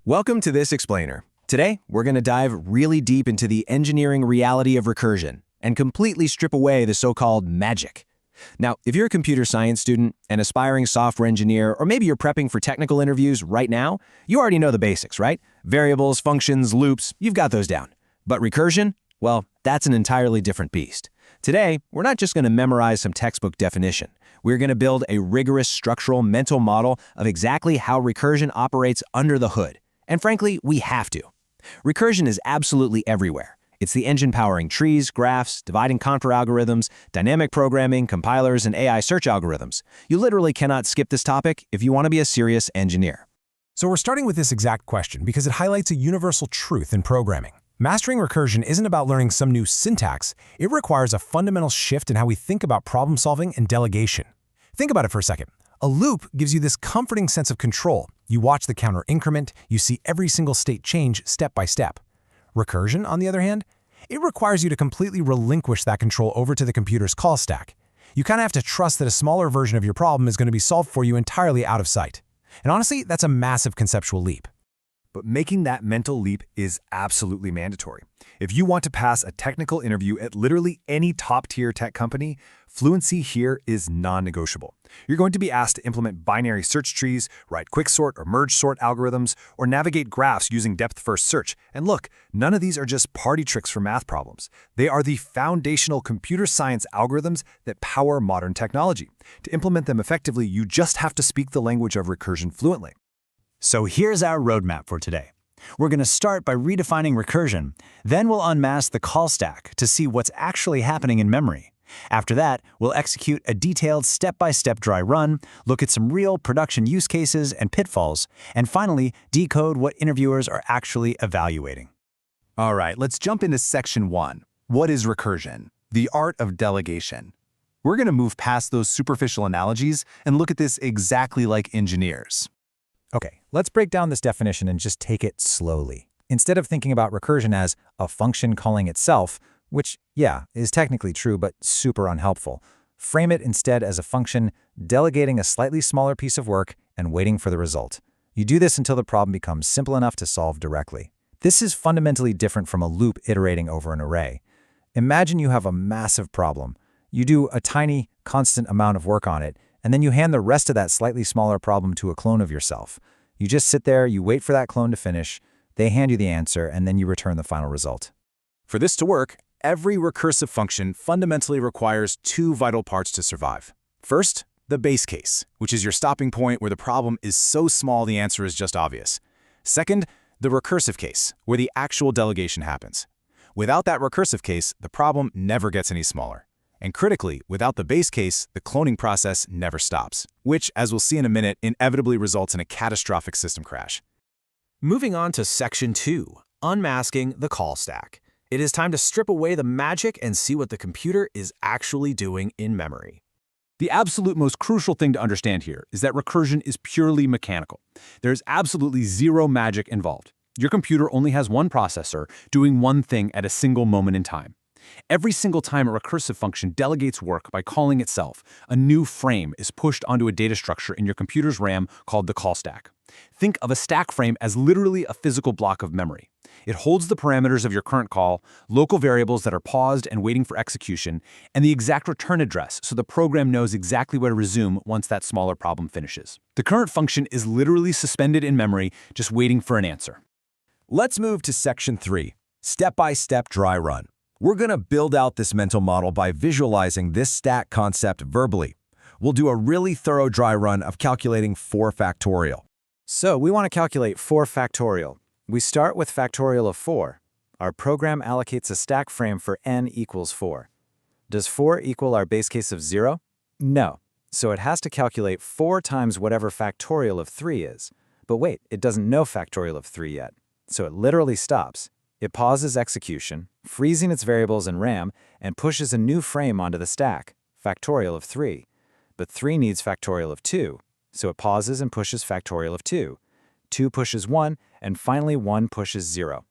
Welcome to this explainer. Today, we're going to dive really deep into the engineering reality of recursion and completely strip away the so-called magic. Now, if you're a computer science student, an aspiring software engineer, or maybe you're prepping for technical interviews right now, you already know the basics, right? Variables, functions, loops, you've got those down. But recursion? Well, that's an entirely different beast. Today, we're not just going to memorize some textbook definition. We're going to build a rigorous structural mental model of exactly how recursion operates under the hood. And frankly, we have to. Recursion is absolutely everywhere. It's the engine powering trees, graphs, divide and conquer algorithms, dynamic programming, compilers, and AI search algorithms. You literally cannot skip this topic if you want to be a serious engineer. So we're starting with this exact question because it highlights a universal truth in programming. Mastering recursion isn't about learning some new syntax. It requires a fundamental shift in how we think about problem solving and delegation. Think about it for a second. A loop gives you this comforting sense of control. You watch the counter increment, you see every single state change step by step. Recursion, on the other hand, it requires you to completely relinquish that control over to the computer's call stack. You kind of have to trust that a smaller version of your problem is going to be solved for you entirely out of sight. And honestly, that's a massive conceptual leap. But making that mental leap is absolutely mandatory. If you want to pass a technical interview at literally any top-tier tech company, fluency here is non-negotiable. You're going to be asked to implement binary search trees, write quicksort or merge sort algorithms, or navigate graphs using depth-first search. And look, none of these are just party tricks for math problems. They are the foundational computer science algorithms that power modern technology. To implement them effectively, you just have to speak the language of recursion fluently. So here's our roadmap for today. We're going to start by redefining recursion, then we'll unmask the call stack to see what's actually happening in memory. After that, we'll execute a detailed step-by-step dry run, look at some real production use cases and pitfalls, and finally, decode what interviewers are actually evaluating. All right, let's jump into section 1. What is recursion? The art of delegation. We're going to move past those superficial analogies and look at this exactly like engineers. Okay, let's break down this definition and just take it slowly. Instead of thinking about recursion as a function calling itself, which, yeah, is technically true but super unhelpful, frame it instead as a function delegating a slightly smaller piece of work and waiting for the result. You do this until the problem becomes simple enough to solve directly. This is fundamentally different from a loop iterating over an array. Imagine you have a massive problem. You do a tiny, constant amount of work on it, and then you hand the rest of that slightly smaller problem to a clone of yourself. You just sit there, you wait for that clone to finish, they hand you the answer, and then you return the final result. For this to work, every recursive function fundamentally requires two vital parts to survive. First, the base case, which is your stopping point where the problem is so small the answer is just obvious. Second, the recursive case, where the actual delegation happens. Without that recursive case, the problem never gets any smaller. And critically, without the base case, the cloning process never stops, which, as we'll see in a minute, inevitably results in a catastrophic system crash. Moving on to section 2, unmasking the call stack. It is time to strip away the magic and see what the computer is actually doing in memory. The absolute most crucial thing to understand here is that recursion is purely mechanical. There's absolutely zero magic involved. Your computer only has one processor doing one thing at a single moment in time. Every single time a recursive function delegates work by calling itself, a new frame is pushed onto a data structure in your computer's RAM called the call stack. Think of a stack frame as literally a physical block of memory. It holds the parameters of your current call, local variables that are paused and waiting for execution, and the exact return address so the program knows exactly where to resume once that smaller problem finishes. The current function is literally suspended in memory, just waiting for an answer. Let's move to section 3, step-by-step dry run. We're going to build out this mental model by visualizing this stack concept verbally. We'll do a really thorough dry run of calculating 4 factorial. So we want to calculate 4 factorial. We start with factorial of 4. Our program allocates a stack frame for n equals 4. Does 4 equal our base case of 0? No. So it has to calculate 4 times whatever factorial of 3 is. But wait, it doesn't know factorial of 3 yet. So it literally stops. It pauses execution, freezing its variables in RAM, and pushes a new frame onto the stack, factorial of 3. But 3 needs factorial of 2, so it pauses and pushes factorial of 2. 2 pushes 1, and finally 1 pushes 0.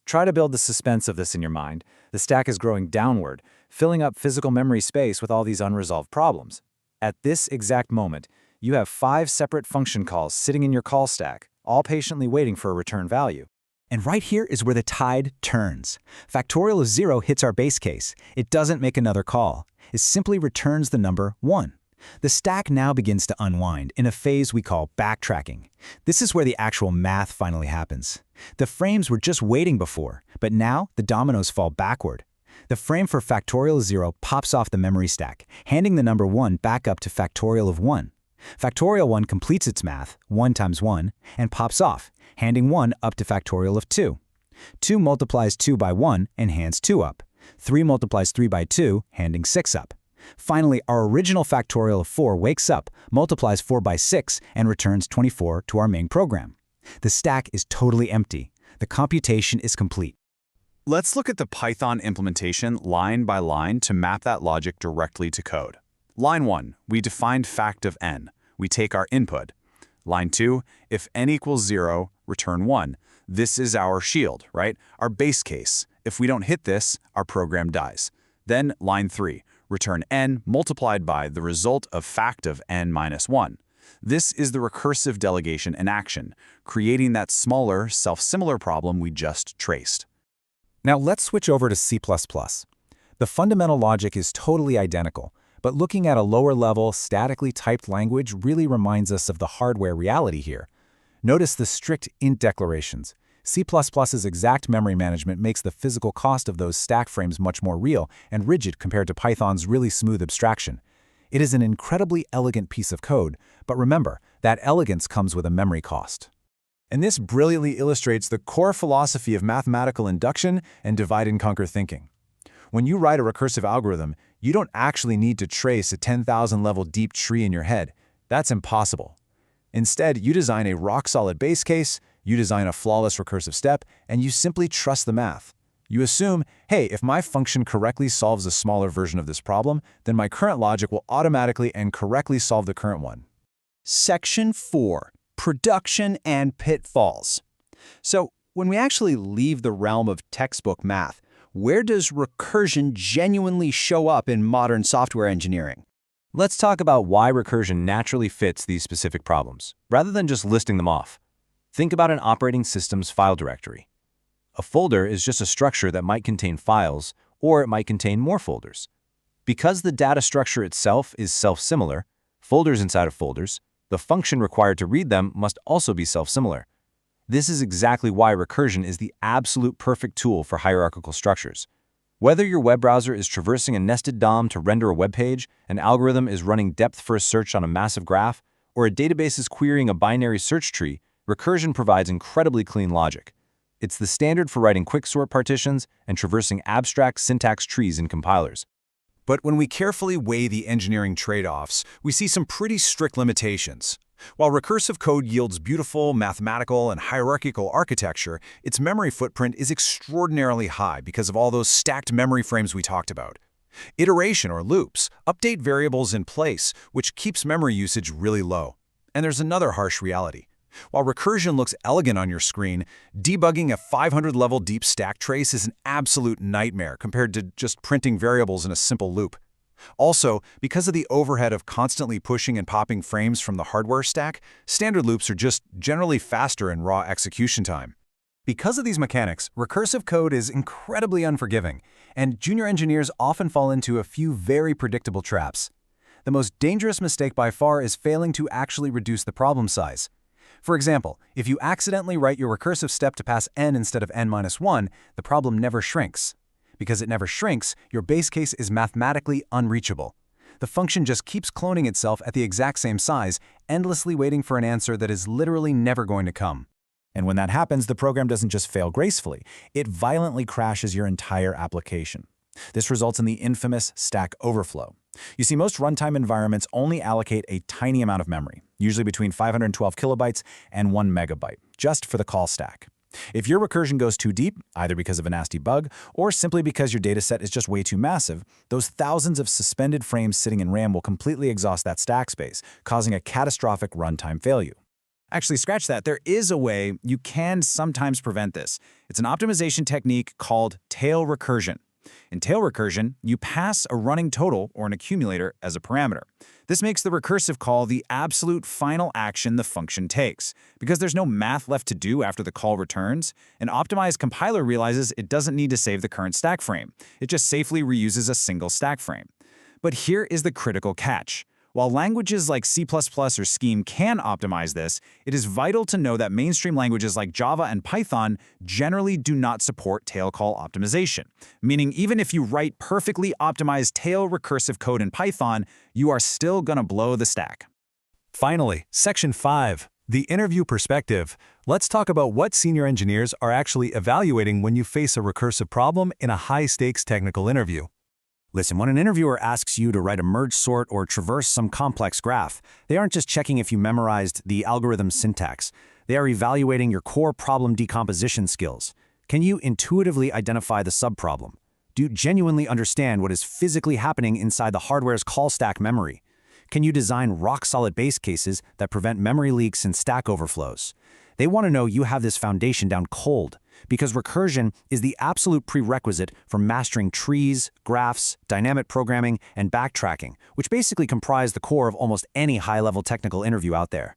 Try to build the suspense of this in your mind. The stack is growing downward, filling up physical memory space with all these unresolved problems. At this exact moment, you have 5 separate function calls sitting in your call stack, all patiently waiting for a return value. And right here is where the tide turns. Factorial of 0 hits our base case. It doesn't make another call. It simply returns the number 1. The stack now begins to unwind in a phase we call backtracking. This is where the actual math finally happens. The frames were just waiting before, but now the dominoes fall backward. The frame for factorial of 0 pops off the memory stack, handing the number 1 back up to factorial of 1. Factorial 1 completes its math, 1 times 1, and pops off, handing 1 up to factorial of 2. 2 multiplies 2 by 1 and hands 2 up. 3 multiplies 3 by 2, handing 6 up. Finally, our original factorial of 4 wakes up, multiplies 4 by 6, and returns 24 to our main program. The stack is totally empty. The computation is complete. Let's look at the Python implementation line by line to map that logic directly to code. Line 1, we defined fact of n. We take our input. Line 2, if n equals 0, return 1. This is our shield, right? Our base case. If we don't hit this, our program dies. Then line 3, return n multiplied by the result of fact of n minus 1. This is the recursive delegation in action, creating that smaller, self-similar problem we just traced. Now let's switch over to C++. The fundamental logic is totally identical, but looking at a lower-level, statically typed language really reminds us of the hardware reality here. Notice the strict int declarations. C++'s exact memory management makes the physical cost of those stack frames much more real and rigid compared to Python's really smooth abstraction. It is an incredibly elegant piece of code, but remember, that elegance comes with a memory cost. And this brilliantly illustrates the core philosophy of mathematical induction and divide-and-conquer thinking. When you write a recursive algorithm, you don't actually need to trace a 10,000-level deep tree in your head. That's impossible. Instead, you design a rock-solid base case, you design a flawless recursive step, and you simply trust the math. You assume, hey, if my function correctly solves a smaller version of this problem, then my current logic will automatically and correctly solve the current one. Section 4. Production and pitfalls. So, when we actually leave the realm of textbook math, where does recursion genuinely show up in modern software engineering? Let's talk about why recursion naturally fits these specific problems, rather than just listing them off. Think about an operating system's file directory. A folder is just a structure that might contain files, or it might contain more folders. Because the data structure itself is self-similar, folders inside of folders, the function required to read them must also be self-similar. This is exactly why recursion is the absolute perfect tool for hierarchical structures. Whether your web browser is traversing a nested DOM to render a web page, an algorithm is running depth-first search on a massive graph, or a database is querying a binary search tree, recursion provides incredibly clean logic. It's the standard for writing quicksort partitions and traversing abstract syntax trees in compilers. But when we carefully weigh the engineering trade-offs, we see some pretty strict limitations. While recursive code yields beautiful mathematical and hierarchical architecture, its memory footprint is extraordinarily high because of all those stacked memory frames we talked about. Iteration, or loops, update variables in place, which keeps memory usage really low. And there's another harsh reality. While recursion looks elegant on your screen, debugging a 500-level deep stack trace is an absolute nightmare compared to just printing variables in a simple loop. Also, because of the overhead of constantly pushing and popping frames from the hardware stack, standard loops are just generally faster in raw execution time. Because of these mechanics, recursive code is incredibly unforgiving, and junior engineers often fall into a few very predictable traps. The most dangerous mistake by far is failing to actually reduce the problem size. For example, if you accidentally write your recursive step to pass n instead of n-1, the problem never shrinks. Because it never shrinks, your base case is mathematically unreachable. The function just keeps cloning itself at the exact same size, endlessly waiting for an answer that is literally never going to come. And when that happens, the program doesn't just fail gracefully, it violently crashes your entire application. This results in the infamous stack overflow. You see, most runtime environments only allocate a tiny amount of memory, usually between 512 kilobytes and 1 megabyte, just for the call stack. If your recursion goes too deep, either because of a nasty bug or simply because your dataset is just way too massive, those thousands of suspended frames sitting in RAM will completely exhaust that stack space, causing a catastrophic runtime failure. Actually, scratch that. There is a way you can sometimes prevent this. It's an optimization technique called tail recursion. In tail recursion, you pass a running total or an accumulator as a parameter. This makes the recursive call the absolute final action the function takes. Because there's no math left to do after the call returns, an optimized compiler realizes it doesn't need to save the current stack frame. It just safely reuses a single stack frame. But here is the critical catch. While languages like C++ or Scheme can optimize this, it is vital to know that mainstream languages like Java and Python generally do not support tail call optimization. Meaning even if you write perfectly optimized tail recursive code in Python, you are still gonna blow the stack. Finally, Section 5, the interview perspective. Let's talk about what senior engineers are actually evaluating when you face a recursive problem in a high-stakes technical interview. Listen, when an interviewer asks you to write a merge sort or traverse some complex graph, they aren't just checking if you memorized the algorithm's syntax. They are evaluating your core problem decomposition skills. Can you intuitively identify the subproblem? Do you genuinely understand what is physically happening inside the hardware's call stack memory? Can you design rock-solid base cases that prevent memory leaks and stack overflows? They want to know you have this foundation down cold, because recursion is the absolute prerequisite for mastering trees, graphs, dynamic programming, and backtracking, which basically comprise the core of almost any high-level technical interview out there.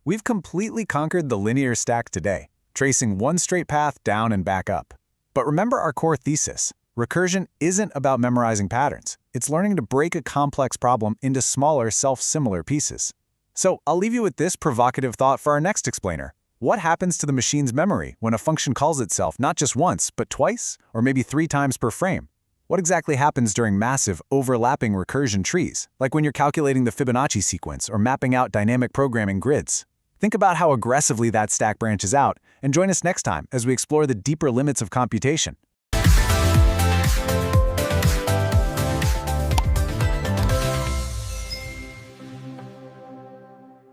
We've completely conquered the linear stack today, tracing one straight path down and back up. But remember our core thesis. Recursion isn't about memorizing patterns. It's learning to break a complex problem into smaller, self-similar pieces. So I'll leave you with this provocative thought for our next explainer. What happens to the machine's memory when a function calls itself not just once, but twice, or maybe 3 times per frame? What exactly happens during massive, overlapping recursion trees, like when you're calculating the Fibonacci sequence or mapping out dynamic programming grids? Think about how aggressively that stack branches out, and join us next time as we explore the deeper limits of computation.